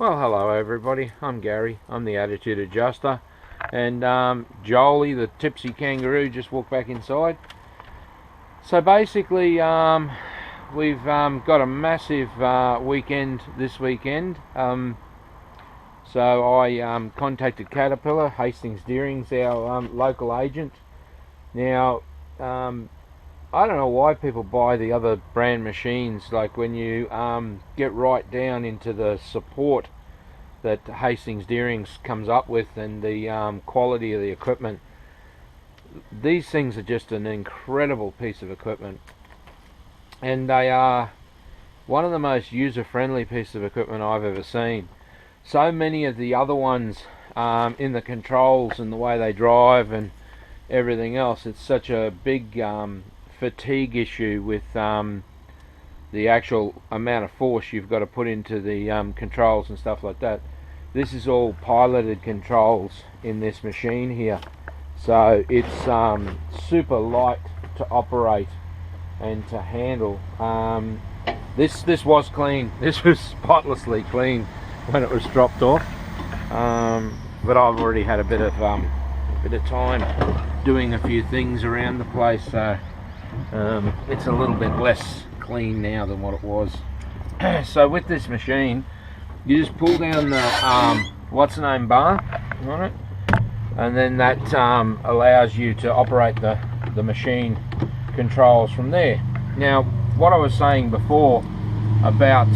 Well, hello everybody, I'm Gary, I'm the Attitude Adjuster, and Jolie, the tipsy kangaroo, just walked back inside. So basically, we've got a massive weekend this weekend. So I contacted Caterpillar, Hastings Deering's our local agent. Now, I don't know why people buy the other brand machines. Like when you get right down into the support that Hastings Deering's comes up with and the quality of the equipment, these things are just an incredible piece of equipment, and they are one of the most user-friendly pieces of equipment I've ever seen. So many of the other ones in the controls and the way they drive and everything else, it's such a big fatigue issue with the actual amount of force you've got to put into the controls and stuff like that. This is all piloted controls in this machine here, so it's super light to operate and to handle. This was clean. This was spotlessly clean when it was dropped off, but I've already had a bit of time doing a few things around the place, so it's a little bit less clean now than what it was. So with this machine, you just pull down the what's the name bar on it, and then that allows you to operate the machine controls from there. Now, what I was saying before about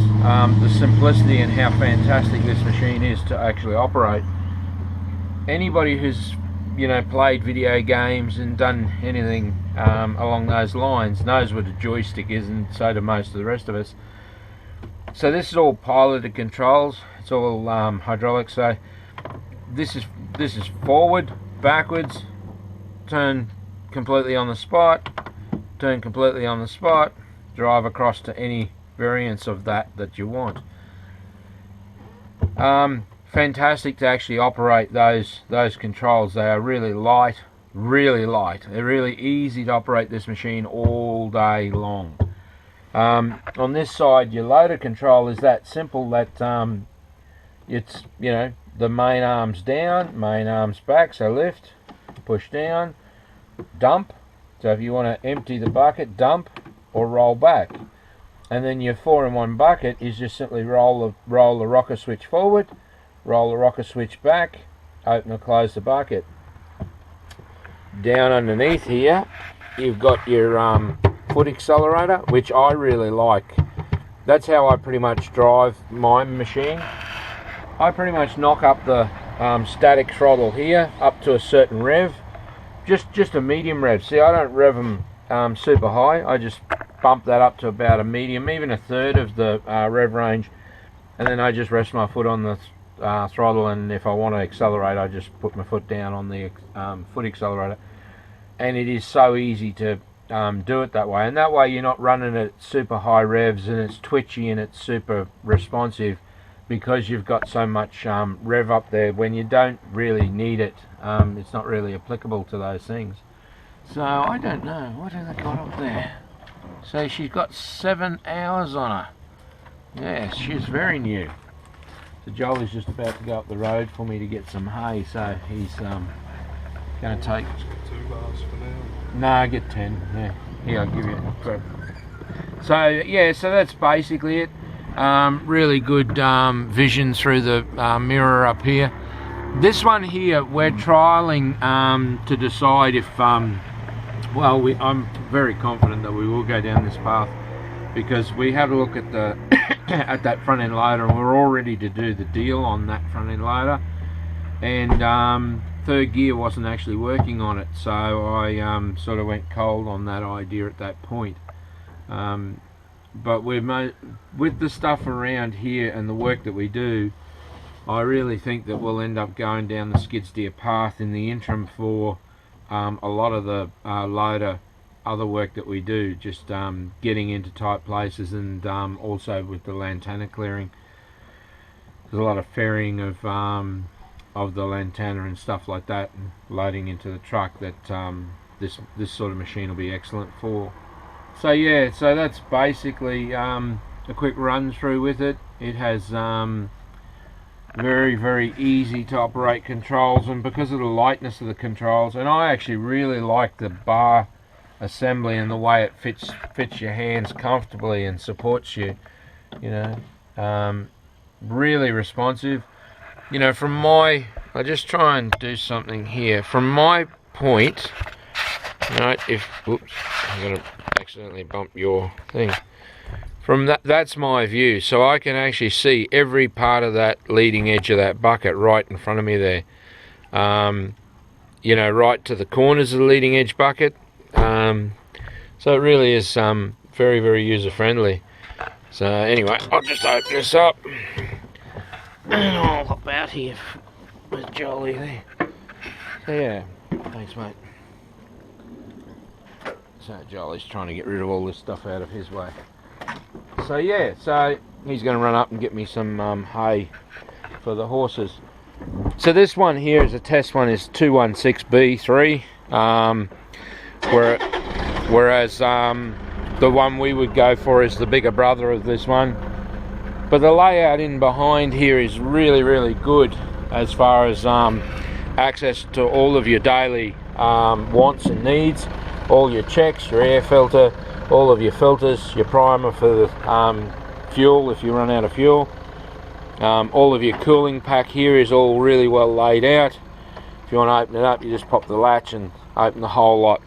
the simplicity and how fantastic this machine is to actually operate, anybody who's played video games and done anything along those lines knows what a joystick is, and so do most of the rest of us. So this is all piloted controls. It's all hydraulic. So this is forward, backwards, turn completely on the spot, turn completely on the spot, drive across to any variance of that you want. Fantastic to actually operate those controls. They are really light. They're really easy to operate this machine all day long. On this side, your loader control is that simple that it's the main arm's down, main arm's back, so lift, push down, dump. So if you want to empty the bucket, dump or roll back. And then your 4-in-1 bucket is just simply roll the rocker switch forward, roll the rocker switch back, open or close the bucket. Down underneath here, you've got your foot accelerator, which I really like. That's how I pretty much drive my machine. I pretty much knock up the static throttle here up to a certain rev, just a medium rev. See, I don't rev them super high. I just bump that up to about a medium, even a third of the rev range, and then I just rest my foot on the throttle, and if I want to accelerate, I just put my foot down on the foot accelerator. And it is so easy to do it that way, and that way you're not running at super high revs and it's twitchy and it's super responsive, because you've got so much rev up there when you don't really need it. It's not really applicable to those things. So I don't know, what have they got up there? So she's got 7 hours on her. Yes, she's very new. So Jolie's just about to go up the road for me to get some hay, so he's going to take... 2 bars for now. No, I get 10. Yeah, here, I'll give you a... So yeah, so that's basically it. Really good vision through the mirror up here. This one here, we're trialing to decide if I'm very confident that we will go down this path, because we had a look at the at that front end loader, and we're all ready to do the deal on that front end loader, and third gear wasn't actually working on it, so I sort of went cold on that idea at that point. But with the stuff around here and the work that we do, I really think that we'll end up going down the skid steer path in the interim for a lot of the loader other work that we do, just getting into tight places, and also with the lantana clearing. There's a lot of ferrying of the lantana and stuff like that, and loading into the truck that this sort of machine will be excellent for. So yeah, so that's basically a quick run through with it. It has very, very easy to operate controls, and because of the lightness of the controls, and I actually really like the bar assembly and the way it fits your hands comfortably and supports you, you know, really responsive. You know, from my, I just try and do something here from my point, right? If, oops, I'm gonna accidentally bump your thing. From that's my view, so I can actually see every part of that leading edge of that bucket right in front of me there. You know, right to the corners of the leading edge bucket. So it really is very, very user friendly. So anyway, I'll just open this up and I'll hop out here with Jolly there. So yeah, thanks mate. So Jolly's trying to get rid of all this stuff out of his way. So yeah, so he's going to run up and get me some hay for the horses. So this one here is a test one, is 216B3, whereas the one we would go for is the bigger brother of this one. But the layout in behind here is really, really good as far as access to all of your daily wants and needs, all your checks, your air filter, all of your filters, your primer for the fuel if you run out of fuel. All of your cooling pack here is all really well laid out. If you want to open it up, you just pop the latch and open the whole lot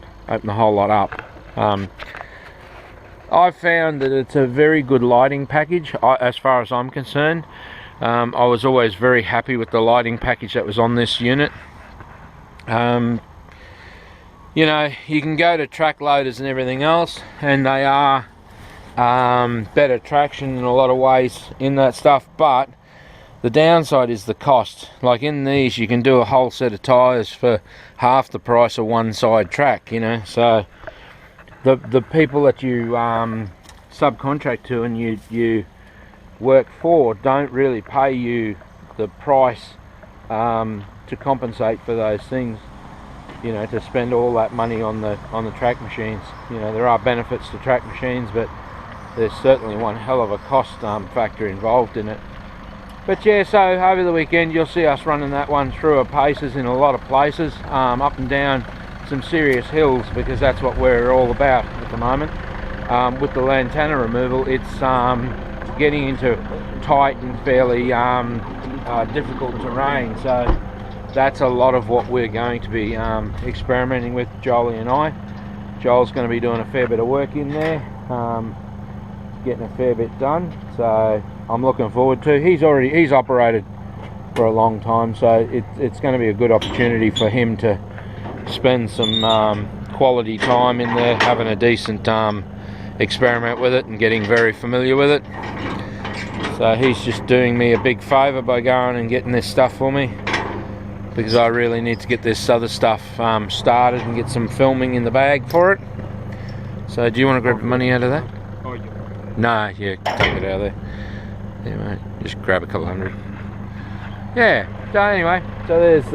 up. I've found that it's a very good lighting package as far as I'm concerned. I was always very happy with the lighting package that was on this unit. You know, you can go to track loaders and everything else, and they are better traction in a lot of ways in that stuff, but the downside is the cost. Like in these, you can do a whole set of tyres for half the price of one side track, you know. So the people that you subcontract to and you work for don't really pay you the price to compensate for those things, you know, to spend all that money on the track machines. You know, there are benefits to track machines, but there's certainly one hell of a cost factor involved in it. But yeah, so over the weekend you'll see us running that one through at paces in a lot of places, up and down some serious hills, because that's what we're all about at the moment. With the lantana removal, it's getting into tight and fairly difficult terrain, so that's a lot of what we're going to be experimenting with, Jolie and I. Joel's going to be doing a fair bit of work in there, getting a fair bit done, so I'm looking forward to. He's operated for a long time, so it's going to be a good opportunity for him to spend some quality time in there, having a decent experiment with it and getting very familiar with it. So he's just doing me a big favour by going and getting this stuff for me, because I really need to get this other stuff started and get some filming in the bag for it. So do you want to grab the money out of that? Oh, yeah. No, yeah, take it out of there. Yeah, mate, just grab a couple hundred. Yeah, so anyway, so there's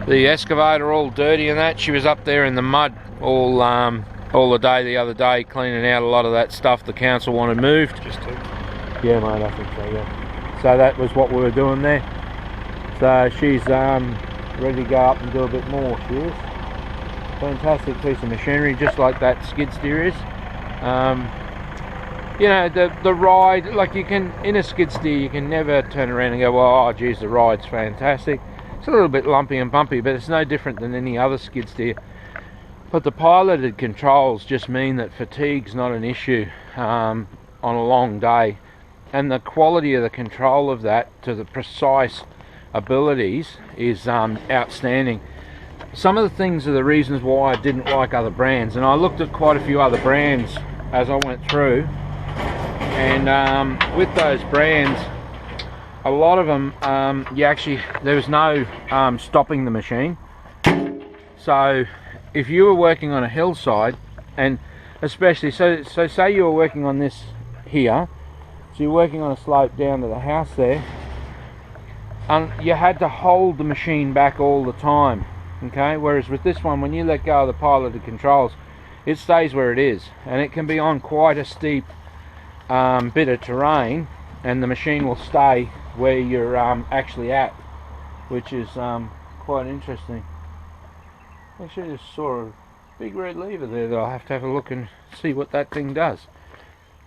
the excavator all dirty and that. She was up there in the mud all the day the other day, cleaning out a lot of that stuff the council wanted moved. Just two? Yeah, mate, I think so, yeah. So that was what we were doing there. So she's ready to go up and do a bit more. She is. Fantastic piece of machinery, just like that skid steer is. You know, the ride, like you can, in a skid steer, you can never turn around and go, well, oh geez, the ride's fantastic. It's a little bit lumpy and bumpy, but it's no different than any other skid steer. But the piloted controls just mean that fatigue's not an issue on a long day. And the quality of the control of that to the precise abilities is outstanding. Some of the things are the reasons why I didn't like other brands, and I looked at quite a few other brands as I went through, and with those brands, a lot of them there was no stopping the machine. So if you were working on a hillside, and especially so say you were working on this here, so you're working on a slope down to the house there, you had to hold the machine back all the time, okay? Whereas with this one, when you let go of the piloted controls, it stays where it is, and it can be on quite a steep bit of terrain, and the machine will stay where you're actually at, which is quite interesting. Actually, I just saw a big red lever there that I'll have to have a look and see what that thing does.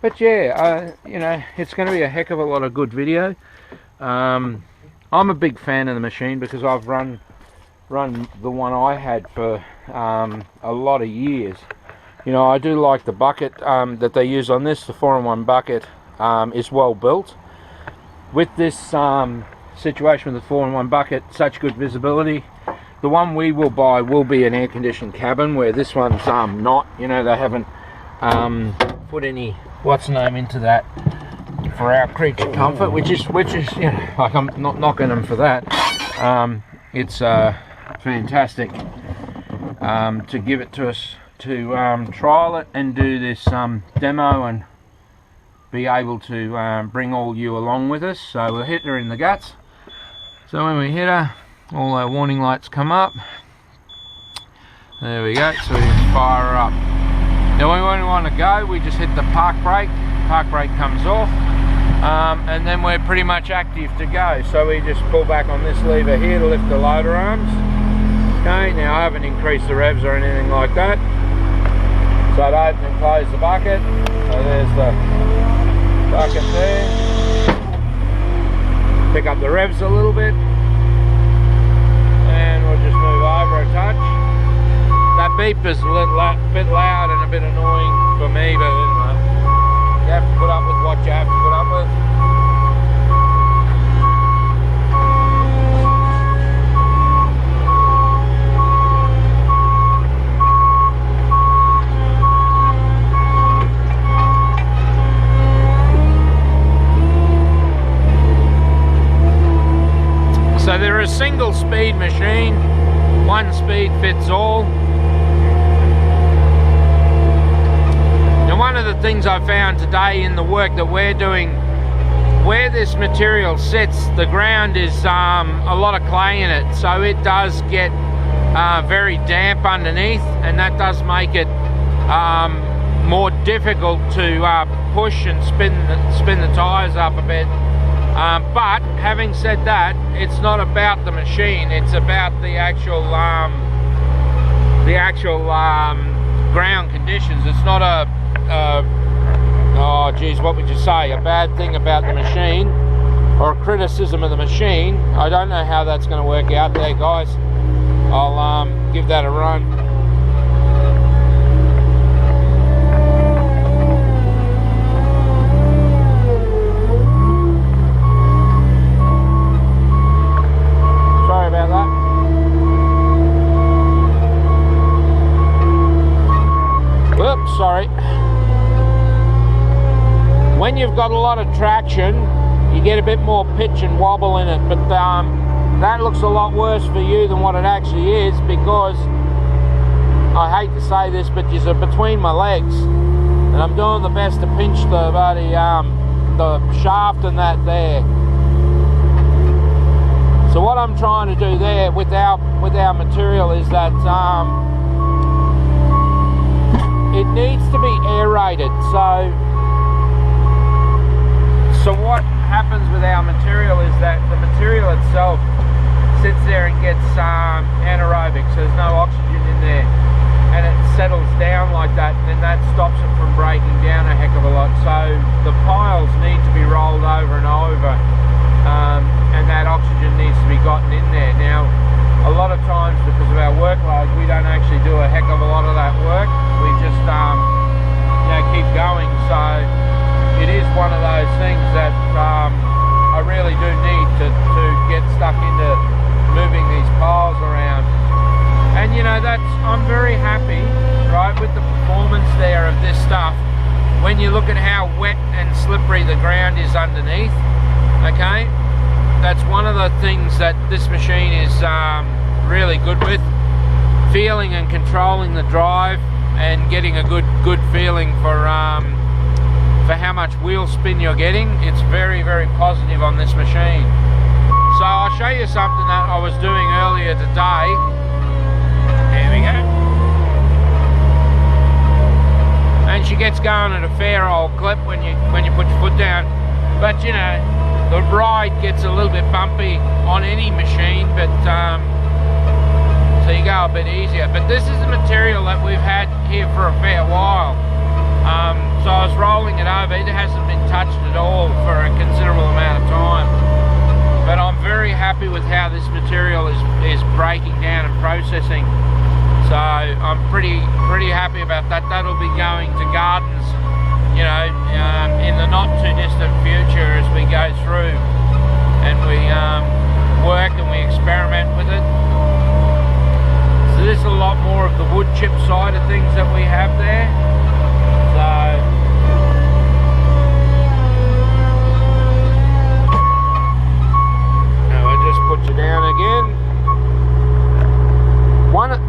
But yeah, you know, it's going to be a heck of a lot of good video. I'm a big fan of the machine because I've run the one I had for a lot of years. You know, I do like the bucket that they use on this. The 4-in-1 bucket is well built. With this situation with the 4-in-1 bucket, such good visibility. The one we will buy will be an air-conditioned cabin, where this one's not. You know, they haven't put any what's name into that for our creature comfort, which is you know, like, I'm not knocking them for that. It's fantastic to give it to us to trial it and do this demo and be able to bring all you along with us. So we'll hit her in the guts. So when we hit her, all our warning lights come up. There we go, so we just fire her up. Now when we want to go, we just hit the park brake comes off, and then we're pretty much active to go. So we just pull back on this lever here to lift the loader arms. Okay, now I haven't increased the revs or anything like that. So I'd open and close the bucket. So there's the bucket there. Pick up the revs a little bit. And we'll just move over a touch. That beep is a bit loud and a bit annoying for me, but anyway, you have to put up with what you have to put up with. So they're a single speed machine, one speed fits all. Now one of the things I found today in the work that we're doing, where this material sits, the ground is a lot of clay in it, so it does get very damp underneath, and that does make it more difficult to push and spin the tyres up a bit. But having said that, it's not about the machine, it's about the actual ground conditions. It's not oh geez, what would you say, a bad thing about the machine or a criticism of the machine. I don't know how that's going to work out there, guys. I'll give that a run. Sorry. When you've got a lot of traction, you get a bit more pitch and wobble in it, but that looks a lot worse for you than what it actually is, because I hate to say this, but you're between my legs, and I'm doing the best to pinch the shaft and that there. So what I'm trying to do there with our material is that it needs to be aerated. So what happens with our material is that the material itself sits there and gets anaerobic, so there's no oxygen in there, and it settles down like that, and then that stops it from breaking down a heck of a lot. So the piles need to be rolled over and over, and that oxygen needs to be gotten in there. Now, a lot of times, because of our workload, we don't actually do a heck of a lot of that work. We just keep going. So it is one of those things that I really do need to get stuck into moving these piles around. And you know, I'm very happy, right, with the performance there of this stuff. When you look at how wet and slippery the ground is underneath, okay, that's one of the things that this machine is really good with. Feeling and controlling the drive and getting a good feeling for how much wheel spin you're getting. It's very, very positive on this machine. So I'll show you something that I was doing earlier today. There we go. And she gets going at a fair old clip when you put your foot down. But you know, the ride gets a little bit bumpy on any machine, but so you go a bit easier. But this is a material that we've had here for a fair while. So I was rolling it over. It hasn't been touched at all for a considerable amount of time. But I'm very happy with how this material is breaking down and processing. So I'm pretty happy about that. That'll be going to gardens, you know, in the not too distant future as we go through and we work and we experiment with it. So there's a lot more of the wood chip side of things that we have there. So now I just put you down again.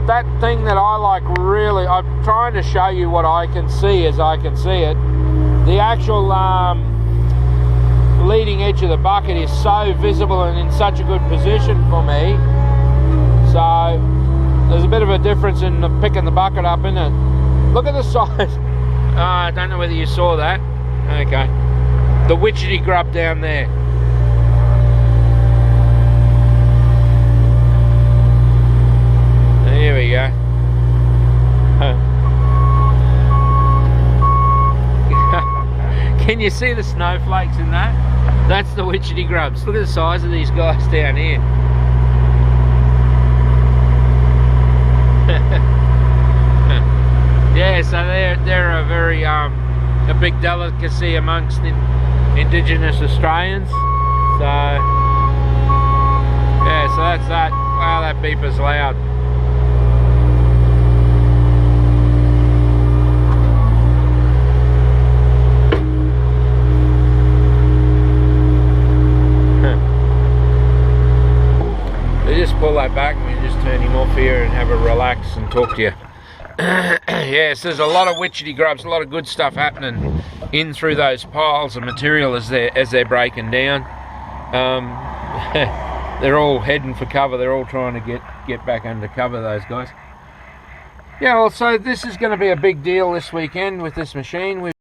That thing that I like really, I'm trying to show you what I can see as I can see it. The actual leading edge of the bucket is so visible and in such a good position for me. So there's a bit of a difference in picking the bucket up, isn't it? Look at the size. I don't know whether you saw that. Okay. The witchetty grub down there. There we go. Can you see the snowflakes in that? That's the witchetty grubs. Look at the size of these guys down here. Yeah, so they're a very a big delicacy amongst Indigenous Australians. So yeah, so that's that. Wow, that beeper's loud. Just pull that back and we just turn him off here and have a relax and talk to you. Yes, there's a lot of witchetty grubs, a lot of good stuff happening in through those piles of material as they're breaking down. They're all heading for cover. They're all trying to get back under cover, those guys. Yeah, well, so this is going to be a big deal this weekend with this machine.